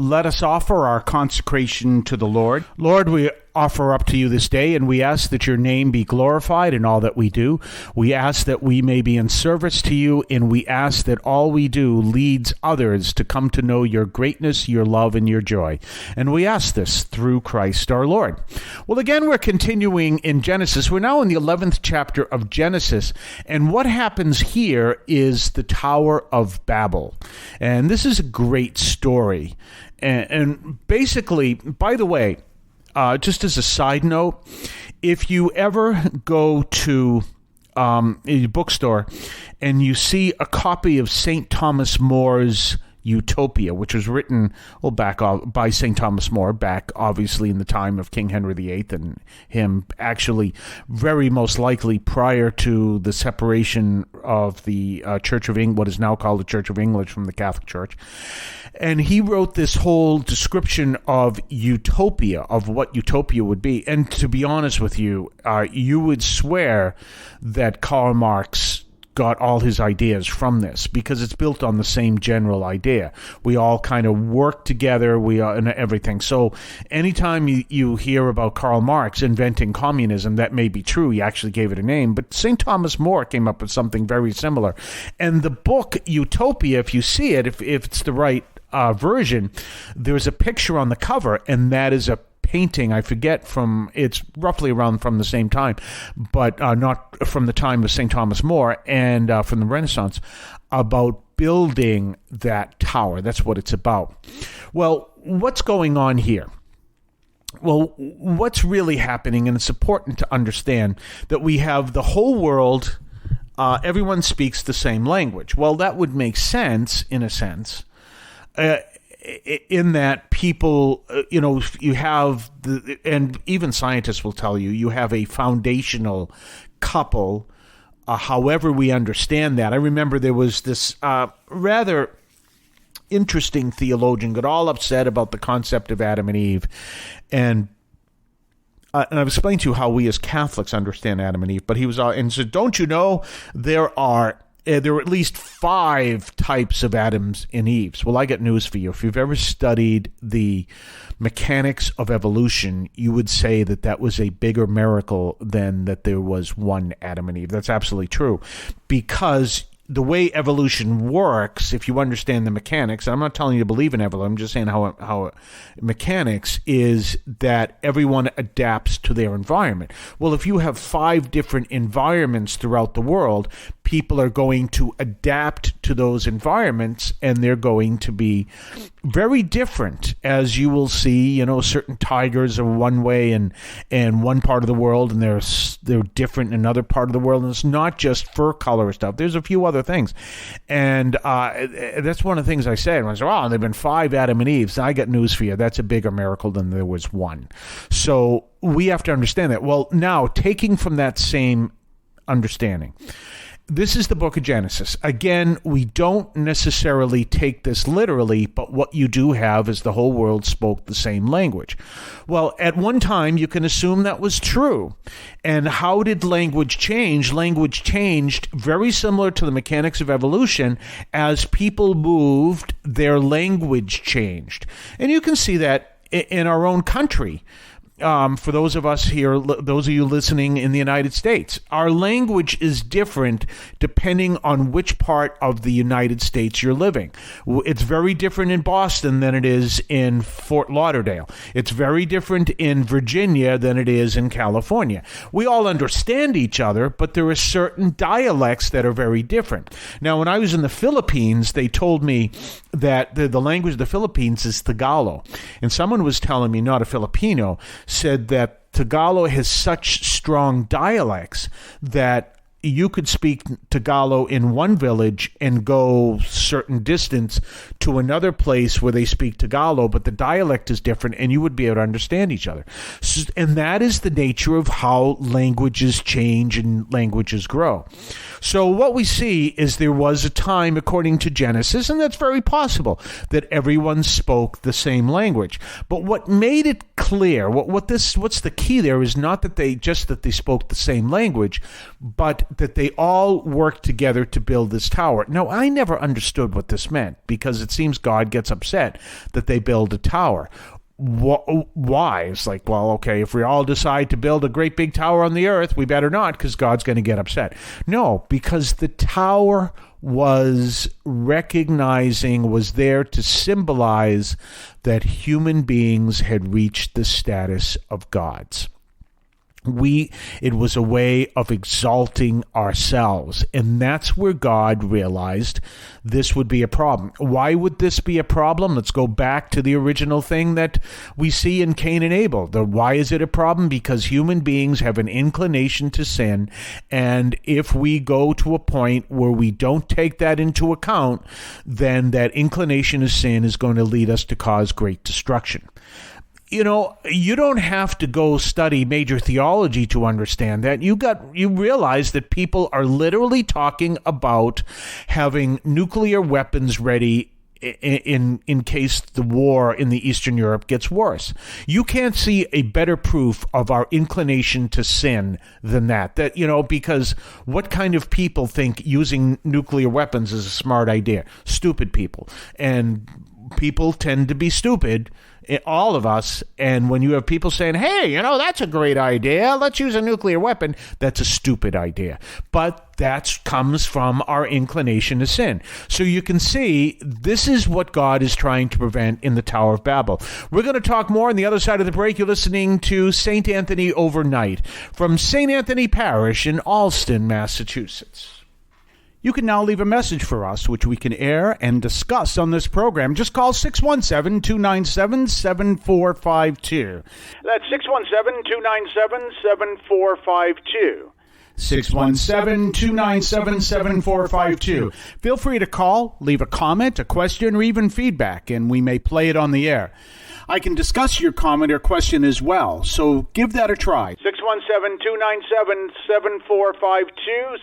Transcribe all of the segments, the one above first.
Let us offer our consecration to the Lord. Lord, we offer up to you this day, and we ask that your name be glorified in all that we do. We ask that we may be in service to you, and we ask that all we do leads others to come to know your greatness, your love, and your joy. And we ask this through Christ our Lord. Well, again, we're continuing in Genesis. We're now in the 11th chapter of Genesis, and what happens here is the Tower of Babel. And this is a great story. And basically, by the way, just as a side note, if you ever go to a bookstore and you see a copy of St. Thomas More's Utopia, which was written back by St. Thomas More, back obviously in the time of King Henry VIII, and him actually very most likely prior to the separation of the Church of England, what is now called the Church of England, from the Catholic Church. And he wrote this whole description of utopia, of what utopia would be. And to be honest with you, you would swear that Karl Marx got all his ideas from this, because it's built on the same general idea. We all kind of work together, and everything. So anytime you hear about Karl Marx inventing communism, that may be true. He actually gave it a name, but St. Thomas More came up with something very similar. And the book Utopia, if you see it, if it's the right version, there's a picture on the cover, and that is a painting, I forget it's roughly around from the same time, but not from the time of St. Thomas More, and from the Renaissance, about building that tower. That's what it's about. Well, what's going on here? Well, what's really happening, and it's important to understand that we have the whole world, everyone speaks the same language. Well, that would make sense, in a sense, in that people, you have, and even scientists will tell you have a foundational couple, however we understand that. I remember there was this rather interesting theologian got all upset about the concept of Adam and Eve, and I've explained to you how we as Catholics understand Adam and Eve, but he was, and so don't you know there are at least 5 types of Adams and Eves. Well, I got news for you. If you've ever studied the mechanics of evolution, you would say that was a bigger miracle than that there was one Adam and Eve. That's absolutely true, because the way evolution works, if you understand the mechanics, and I'm not telling you to believe in evolution, I'm just saying how mechanics is that everyone adapts to their environment. Well, if you have 5 different environments throughout the world, people are going to adapt to those environments, and they're going to be very different, as you will see. Certain tigers are one way in one part of the world, and they're different in another part of the world. And it's not just fur color stuff. There's a few other things, and that's one of the things I said. I said, "Oh, there've been 5 Adam and Eves." I got news for you. That's a bigger miracle than there was one. So we have to understand that. Well, now taking from that same understanding, this is the book of Genesis. Again, we don't necessarily take this literally, but what you do have is the whole world spoke the same language. Well, at one time, you can assume that was true. And how did language change? Language changed very similar to the mechanics of evolution. As people moved, their language changed. And you can see that in our own country. For those of us here, those of you listening in the United States, our language is different depending on which part of the United States you're living. It's very different in Boston than it is in Fort Lauderdale. It's very different in Virginia than it is in California. We all understand each other, but there are certain dialects that are very different. Now, when I was in the Philippines, they told me that the language of the Philippines is Tagalog. And someone was telling me, not a Filipino, said that Tagalog has such strong dialects that you could speak Tagalog in one village and go certain distance to another place where they speak Tagalog, but the dialect is different, and you would be able to understand each other. And that is the nature of how languages change and languages grow. So what we see is there was a time, according to Genesis, and that's very possible, that everyone spoke the same language. But what made it clear, what's the key there is not that they spoke the same language, but but that they all work together to build this tower. Now, I never understood what this meant, because it seems God gets upset that they build a tower. Why? It's like, well, okay, if we all decide to build a great big tower on the earth, we better not, because God's going to get upset. No, because the tower was there to symbolize that human beings had reached the status of gods. It was a way of exalting ourselves, and that's where God realized this would be a problem. Why would this be a problem? Let's go back to the original thing that we see in Cain and Abel. Why is it a problem? Because human beings have an inclination to sin, and if we go to a point where we don't take that into account, then that inclination to sin is going to lead us to cause great destruction. You know, you don't have to go study major theology to understand that. You realize that people are literally talking about having nuclear weapons ready in case the war in the Eastern Europe gets worse. You can't see a better proof of our inclination to sin than that. Because what kind of people think using nuclear weapons is a smart idea? Stupid people. And people tend to be stupid, all of us, and when you have people saying, hey, that's a great idea, let's use a nuclear weapon, that's a stupid idea. But that comes from our inclination to sin. So you can see this is what God is trying to prevent in the Tower of Babel. We're going to talk more on the other side of the break. You're listening to St. Anthony Overnight from St. Anthony Parish in Allston, Massachusetts. You can now leave a message for us, which we can air and discuss on this program. Just call 617-297-7452. That's 617-297-7452. 617-297-7452. Feel free to call, leave a comment, a question, or even feedback, and we may play it on the air. I can discuss your comment or question as well, so give that a try. 617-297-7452,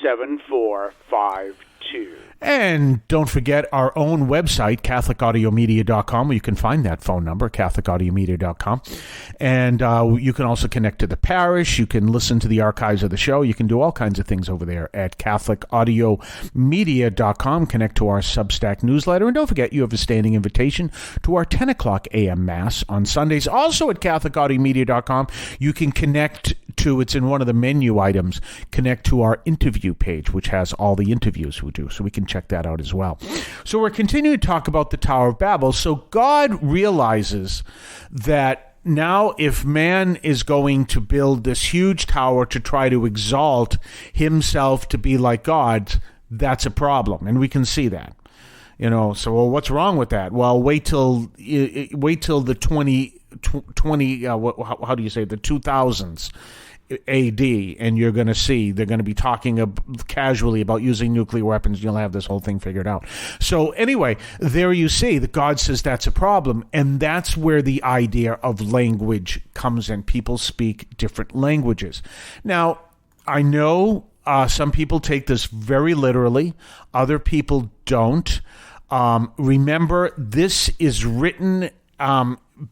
617-297-7452. And don't forget our own website, CatholicAudiomedia.com, where you can find that phone number, CatholicAudiomedia.com. And you can also connect to the parish. You can listen to the archives of the show. You can do all kinds of things over there at CatholicAudiomedia.com. Connect to our Substack newsletter. And don't forget, you have a standing invitation to our 10 o'clock a.m. Mass on Sundays. Also at CatholicAudiomedia.com, you can connect to, it's in one of the menu items, connect to our interview page, which has all the interviews we do. So we can check that out as well. So we're continuing to talk about the Tower of Babel. So God realizes that now if man is going to build this huge tower to try to exalt himself to be like God, that's a problem. And we can see that. So well, what's wrong with that? Well, wait till the 2000s. AD, and you're going to see they're going to be talking casually about using nuclear weapons. You'll have this whole thing figured out. So anyway, there you see that God says that's a problem, and that's where the idea of language comes in. People speak different languages. Now, I know some people take this very literally. Other people don't. Remember, this is written,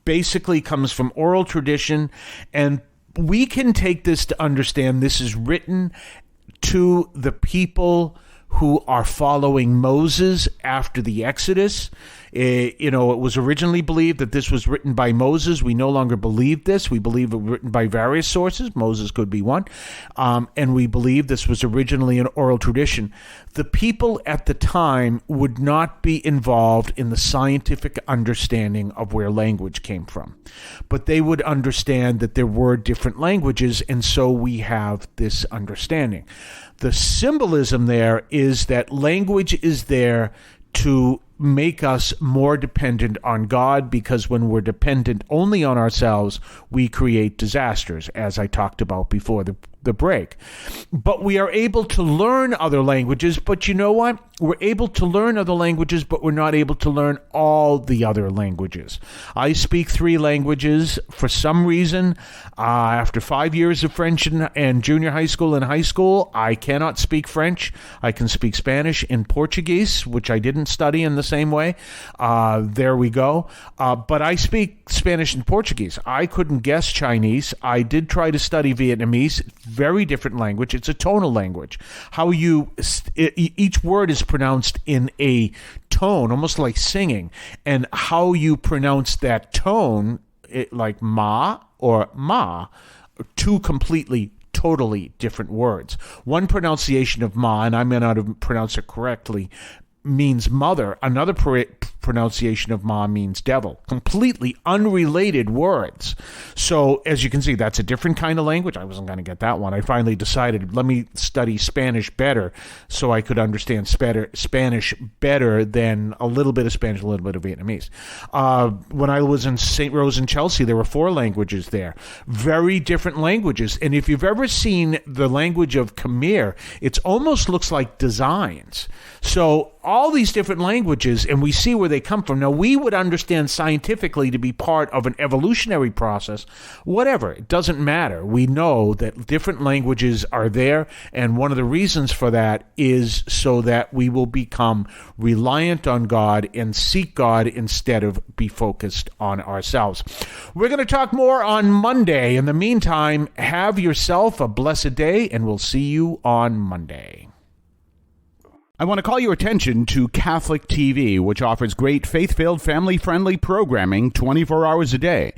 basically comes from oral tradition, and we can take this to understand this is written to the people who are following Moses after the Exodus. It was originally believed that this was written by Moses. We no longer believe this. We believe it was written by various sources. Moses could be one. And we believe this was originally an oral tradition. The people at the time would not be involved in the scientific understanding of where language came from. But they would understand that there were different languages, and so we have this understanding. The symbolism there is that language is there to make us more dependent on God, because when we're dependent only on ourselves, we create disasters, as I talked about before the break. But we are able to learn other languages, but you know what? we're able to learn other languages, but we're not able to learn all the other languages. I speak 3 languages. For some reason, after 5 years of French in junior high school and high school, I cannot speak French. I can speak Spanish and Portuguese, which I didn't study in the same way. There we go. But I speak Spanish and Portuguese. I couldn't guess Chinese. I did try to study Vietnamese. Very different language. It's a tonal language. How each word is pronounced in a tone, almost like singing, and how you pronounce that tone, like ma or ma, two completely, totally different words. One pronunciation of ma, and I may not have pronounced it correctly, means mother. Another pronunciation of ma means devil. Completely unrelated words. So as you can see, that's a different kind of language. I wasn't going to get that one. I finally decided, let me study Spanish better so I could understand Spanish better than a little bit of Spanish, a little bit of Vietnamese. When I was in St. Rose in Chelsea, there were 4 languages there. Very different languages. And if you've ever seen the language of Khmer, it almost looks like designs. So all these different languages, and we see where they come from. Now, we would understand scientifically to be part of an evolutionary process. Whatever, it doesn't matter. We know that different languages are there, and one of the reasons for that is so that we will become reliant on God and seek God instead of be focused on ourselves. We're going to talk more on Monday. In the meantime, have yourself a blessed day, and we'll see you on Monday. I want to call your attention to Catholic TV, which offers great faith-filled, family-friendly programming 24 hours a day.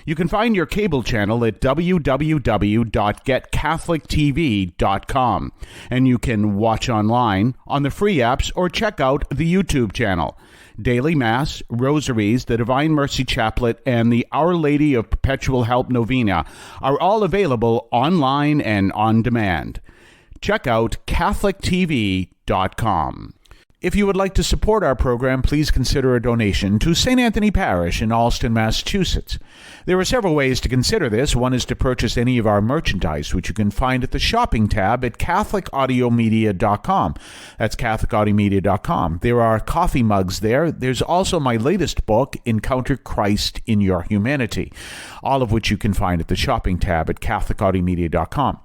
You can find your cable channel at www.getcatholictv.com, and you can watch online on the free apps or check out the YouTube channel. Daily Mass, Rosaries, the Divine Mercy Chaplet, and the Our Lady of Perpetual Help Novena are all available online and on demand. Check out CatholicTV.com. If you would like to support our program, please consider a donation to St. Anthony Parish in Allston, Massachusetts. There are several ways to consider this. One is to purchase any of our merchandise, which you can find at the shopping tab at CatholicAudiomedia.com. That's CatholicAudiomedia.com. There are coffee mugs there. There's also my latest book, Encounter Christ in Your Humanity, all of which you can find at the shopping tab at CatholicAudiomedia.com.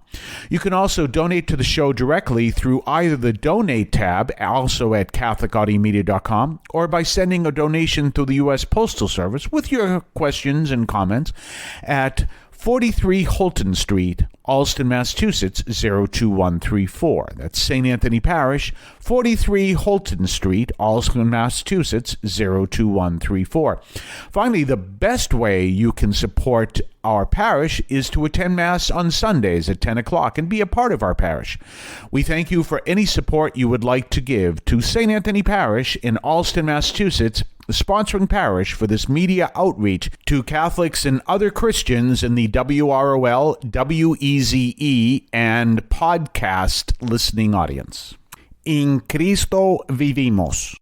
You can also donate to the show directly through either the Donate tab, also at CatholicAudiomedia.com, or by sending a donation through the U.S. Postal Service with your questions and comments at 43 Holton Street, Allston, Massachusetts, 02134. That's St. Anthony Parish, 43 Holton Street, Allston, Massachusetts, 02134. Finally, the best way you can support our parish is to attend Mass on Sundays at 10 o'clock and be a part of our parish. We thank you for any support you would like to give to St. Anthony Parish in Allston, Massachusetts, the sponsoring parish for this media outreach to Catholics and other Christians in the WROL, WEZE, and podcast listening audience. In Cristo vivimos.